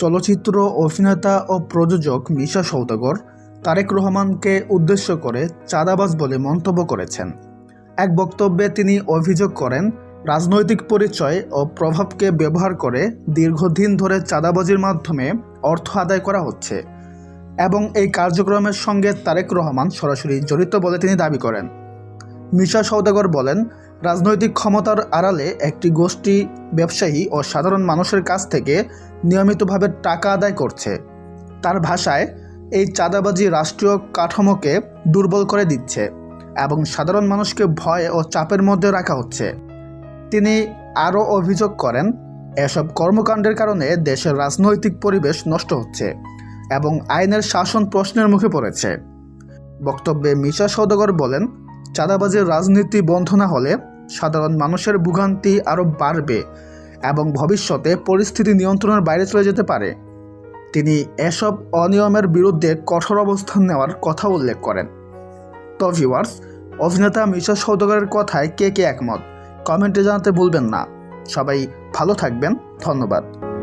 চলচ্চিত্র অভিনেতা ও প্রযোজক মিশা সওদাগর তারেক রহমানকে উদ্দেশ্য করে চাঁদাবাজ বলে মন্তব্য করেছেন। এক বক্তব্যে তিনি অভিযোগ করেন, রাজনৈতিক পরিচয় ও প্রভাবকে ব্যবহার করে দীর্ঘদিন ধরে চাঁদাবাজির মাধ্যমে অর্থ আদায় করা হচ্ছে এবং এই কার্যক্রমের সঙ্গে তারেক রহমান সরাসরি জড়িত বলে তিনি দাবি করেন। মিশা সওদাগর বলেন, রাজনৈতিক ক্ষমতার আড়ালে একটি গোষ্ঠী ব্যবসায়ী ও সাধারণ মানুষের কাছ থেকে নিয়মিতভাবে টাকা আদায় করছে। তার ভাষায়, এই চাঁদাবাজি রাষ্ট্রীয় কাঠামোকে দুর্বল করে দিচ্ছে এবং সাধারণ মানুষকে ভয় ও চাপের মধ্যে রাখা হচ্ছে। তিনি আরও অভিযোগ করেন, এসব কর্মকাণ্ডের কারণে দেশের রাজনৈতিক পরিবেশ নষ্ট হচ্ছে এবং আইনের শাসন প্রশ্নের মুখে পড়েছে। বক্তব্যে মিশা সওদাগর বলেন, চাঁদাবাজির রাজনীতি বন্ধ না হলে সাধারণ মানুষের ভোগান্তি আরও বাড়বে এবং ভবিষ্যতে পরিস্থিতি নিয়ন্ত্রণের বাইরে চলে যেতে পারে। তিনি এসব অনিয়মের বিরুদ্ধে কঠোর অবস্থান নেওয়ার কথা উল্লেখ করেন। তো ভিউয়ার্স, অভিনেতা মিশা সওদাগরের কথায় কে একমত কমেন্টে জানাতে ভুলবেন না। সবাই ভালো থাকবেন। ধন্যবাদ।